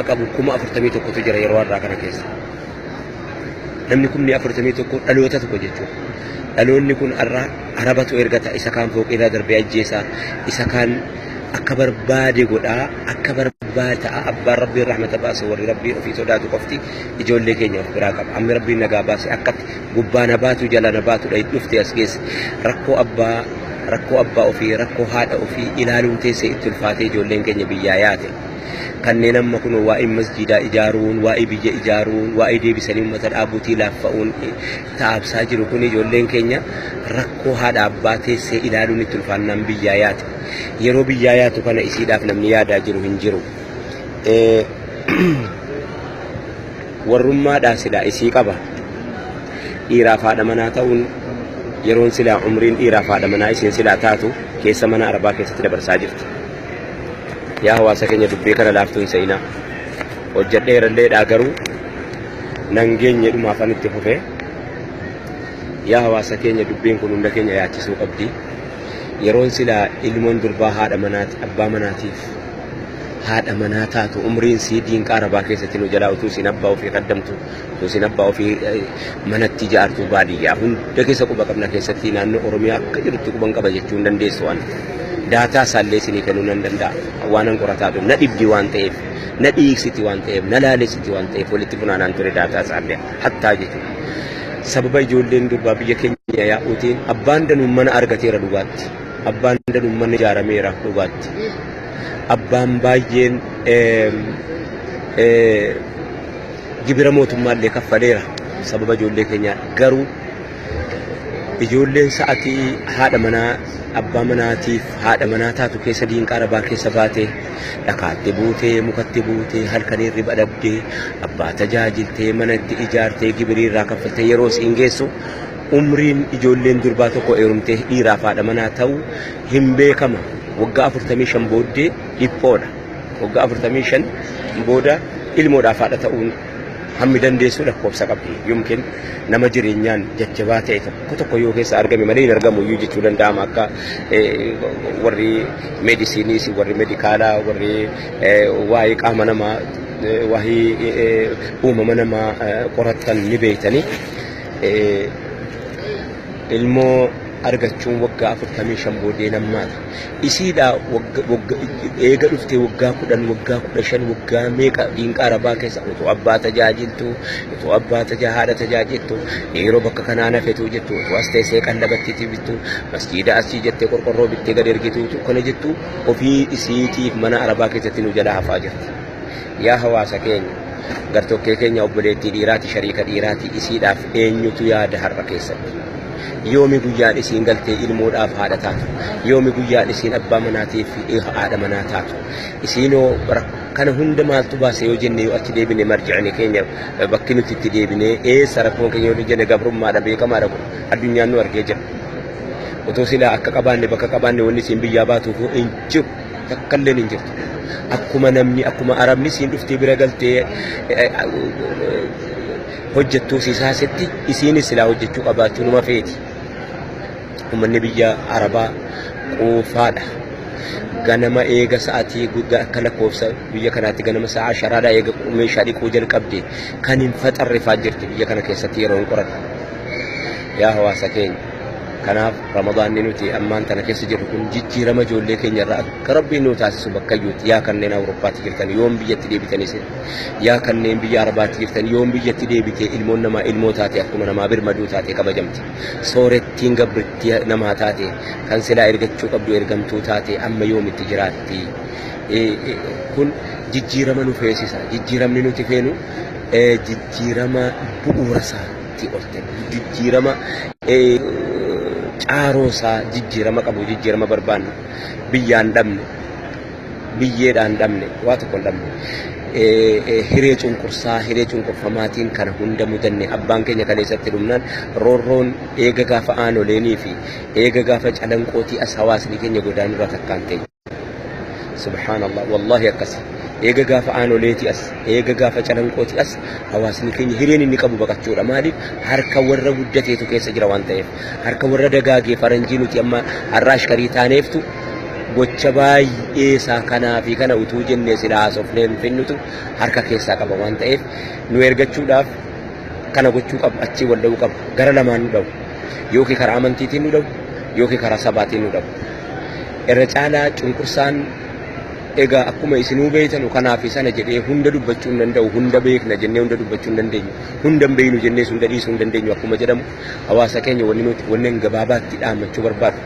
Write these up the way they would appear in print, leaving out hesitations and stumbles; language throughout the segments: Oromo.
qabu kuma 41 tu jira yeroo har'aa kana keessa. Namni kun 41 dhaloota tokko jechuudha. Dhaloonni kun arabatu ergata isa kaan fooqirraa darbee ajjeesaa isa kaan akka barbaade godhaa akka barbaade ta'a abbaan rabbiin rahmata baase warri rabbii ofii sodaatu qofti ijoollee keenya of biraa qaba. Amma rabbiin nagaa baase akkatti gubbaa na baatu jala na baatu dha dhufte as geesse rakkoo abbaa ofii rakkoo haadha ofii ilaaluun teessee itti ulfaatee ijoolleen keenya biyyaa yaate. Kanneen amma kun waa'ee masjidaa ijaaruun waa'ee biyya ijaaruun waa'ee deebisanii uummata dhaabuutii laaffa'uun taa'absaa jiru kun ijoolleen keenya rakkoo haadha abbaa teessee ilaaluun itti ulfaannaan biyyaa yaate. Yeroo biyyaa yaatu kana isiidhaaf namni yaadaa jiru hin jiru. Warrummaadhaa silaa isii qaba. Dhiiraaf haadha manaa ta'uun yeroon silaa umriin dhiiraaf haadha manaa isiin silaa taatu keessa mana arabaa keessatti dabarsaa jirti. Yaa hawaasa keenya dubbii kana laaftuun seenaa hojjedheeralleedhaa garuu nan geenye dhumaafan itti fufee yaa hawaasa keenya dubbiin kun hunda keenya yaachisuu qabdi. Yeroon silaa ilmoon durbaa haadha manaati abbaa manaatiif haadha manaa taatu umriin sii diinqaa arabaa keessatti nu jalaa utuu isin abbaa ofii qaddamtu utuu isin abbaa ofii manatti ijaartu baadiyyaa hunda keessa quba qabna keessatti naannoo Oromiyaa akka jirutti quban qaba jechuu hin dandeessu waan daataa isaallee isinii kennuu nan danda'a waan an qorataa ture na dhibdi waan ta'eef na dhiigsiti waan ta'eef na laalessiti waan ta'eef walitti funaanaan ture daataa isaallee hattaa jechuudha. Sababa ijoolleen durbaa biyya keenya yaa'uutiin abbaan danuun mana argateera dhugaatti abbaan danuun mana ijaarameera dhugaatti abbaan baay'een gibira mootummaallee kaffaleera sababa ijoollee keenyaa garuu ijoolleen sa'atii haadha manaa abbaa manaatiif haadha manaa taatu keessa diinqaa arabaa keessa baatee dhakaatti buutee mukatti buutee halkanii riba dhabdee abbaa tajaajiltee manatti ijaartee gibiriirraa kaffaltee yeroo siin geessu umriin ijoolleen durbaa tokko heerumtee dhiiraaf haadha manaa ta'u hin beekama. Waggaa 45 booddee dhiphoodha. Waggaa 45 booda ilmoodhaaf haadha ta'uun hammi dandeessu lakkoofsa qabdi. Yookiin nama jireenyaan jajjabaa ta'e tokko yoo keessa argame malee hin argamu iyyuu jechuu danda'ama akka warri meedisiiniis warri meedikaalaa warri waa'ee qaama namaa waa'ee uumama namaa qoratan ni beeytanii ilmoo argachuun waggaa 45 booddee nammaata. Isiidhaa eega dhuftee waggaa 10 waggaa 15 waggaa meeqa diinqaa arabaa keessa otoo abbaa tajaajiltu otoo abbaa haadha tajaajiltu yeroo bakka kanaa nafetu jettu otoo as teessee qallabattiitii bittu masjiida asii jettee qorqorroo bittee gad ergitu kana jettu ofii isiitiif mana arabaa keessatti nu jalaa hafaa jirti. Yaa hawaasa keenya gartokkee keenya obboleettii dhiiraati shariika dhiiraati isiidhaaf eenyutu yaada har'a keessatti. Yoomi guyyaan isiin galtee ilmoodhaaf haadha taatu yoomi guyyaan isiin abbaa manaatiif haadha manaa taatu isiinoo kana hunda maaltu baase yoo jenne yoo achi deebine marjicni keenya bakki nuti itti deebine eessa rakkoon keenya yoo jenne gabrummaadha beekamaadha kun addunyaan nu argee jira. Otoo silaa akka qabaanne bakka qabaanne wanni isiin biyyaa baatuuf hin jiru takkalleen hin jirtu. Akkuma namni akkuma arabni isiin dhuftee bira galtee hojjettuu siisaasitti isiinis silaa hojjechuu qabaachuu numa feeti. Uummanni biyya arabaa quufaadha. Ganama eega sa'aatii akka lakkoofsa biyya kanaatti ganama sa'a 10 eega meeshaa dhiquu jalqabde kan hin faxarrifaa jirti biyya kana keessatti yeroo hin qoradhu. Yaa hawaasa keenya kanaaf ramadaanni nuti ammaan tana keessa jirru kun jijjiirama ijoollee keenya irraa akka rabbiin nu taasisu bakka iyyuutti yaa kanneen Awurooppaatti jirtan yoom biyyatti deebitanis yaa kanneen biyya Arabaatti jirtan yoom biyyatti deebitee ilmoon namaa ilmoo taate akkuma namaa birmaduu taate kabajamti. Soorettiin gabrittii namaa taate kan silaa ergachuu qabdu ergamtuu taate amma yoomitti jiraatti. Kun jijjiirama nu feesisa. Jijjiiramni nuti feenu jijjiirama bu'uura isaatti olte jijjiirama caaroosaa jijjiirama qabu jijjiirama barbaannu biyyaan dhabne biyyeedhaan dhabne waa tokko dhabne hiree cunqursaa hiree cunqurfamaatiin kana hunda mudanne abbaan keenya kaleessatti dhumnaan roorroon eega gaafa aanoleenii fi eega gaafa calanqootii as hawaasni keenya godaanurra takkaan ta'e. Subhaanallah wallahi akkasi eega gaafa aanoleetii as eega gaafa calanqootii as hawaasni keenya hireen inni qabu baqachuudha. Maaliif harka warra guddateetu keessa jira waan ta'eef harka warra dagaagee faranjii nuti amma har'a ashkarii taaneeftu gocha baay'ee isaa kanaa fi kana utuu jennee sila haasofnee hin finnutu harka keessaa qaba waan ta'eef nu ergachuudhaaf kana gochuu qaba achii wal dha'uu qaba gara lamaan nu dha'u yookiin karaa amantiitiin nu dha'u yookiin karaa sabaatiin nu dha'u irra caalaa cunqursaan egaa akkuma isinuu beeytanu kanaaf sana jedhee hunda dubbachuu hin danda'u hunda beekna jennee hunda dubbachuu hin dandeenyu hunda hin beeynu jennee hunda dhiisuu hin dandeenyu akkuma jedhamu hawaasa keenya wanneen gabaabaatti dhaammachuu barbaadu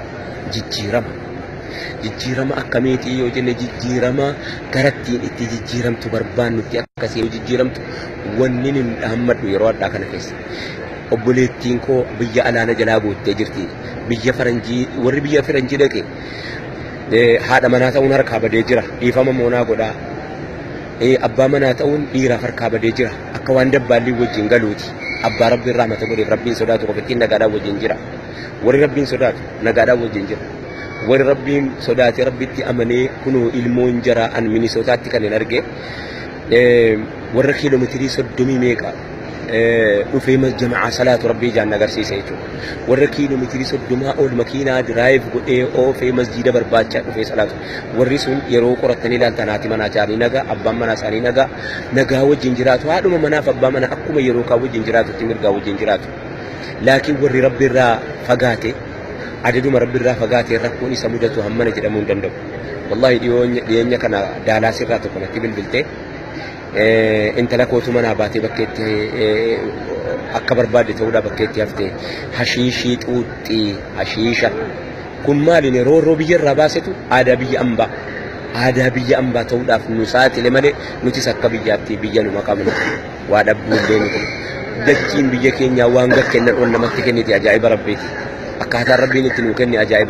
jijjiirama akkamiitii yoo jenne jijjiirama garattiin itti jijjiiramtu barbaannutti akkasii yoo jijjiiramtu wanni hin dhaammadhu yeroo addaa kana keessa obboleettiin koo biyya alaana jalaa goottee jirti biyya faranjii warri biyya faranjii dhaqe haadha manaa ta'uun harkaa badee jira dhiifama moonaa godhaa abbaa manaa ta'uun dhiiraaf harkaa badee jira akka waan dabbaallee wajjin galuuti abbaa rabbi irraa mata godheef rabbiin sodaatu qofittiin nagaadhaan wajjin jira warri rabbiin sodaatu nagaadhaan wajjin jira warri rabbiin sodaate rabbitti amanee kunoo ilmoon jara an minisootaatti kan hin arge warra kiiloomeetirii 30 meeqa dhufee jamaa salaatu rabbii jaan agarsiise jechuudha warra kiiloomeetirii 30 ol makiinaa diraayiv godhee oofee masjiida barbaacha dhufee salaatu warri sun yeroo qorattanii ilaaltan haati manaa isaanii nagaa abbaan manaa isaanii nagaa wajjin jiraatu haadhuma manaaf abbaa manaa akkuma yeroo kaa wajjin jiraatutti mirgaa wajjin jiraatu laakiin warri rabbi irraa fagaate adaduma rabbi irraa fagaate rakkoon isa mudatu hammana jedhamuu hin danda'u wallahi dhiyeenya kana daalaas irraa tokko natti bilbiltee intala kootu manaa baatee bakkeetti akka barbaadde ta'uudha bakkeetti haftee hashiishii xuuxxii hashiisha kun maaliin roorroo biyya irraa baasetu aadaa biyya ambaa ta'uudhaaf nu saaxile malee nutis akka biyyaatti biyya numa qabnu waa dhabbuullee nuti dachiin biyya keenyaa waan gakkennan on namatti kenniti ajaa'iba rabbiiti akkaataan rabbiin itti nuu kenne ajaa'iba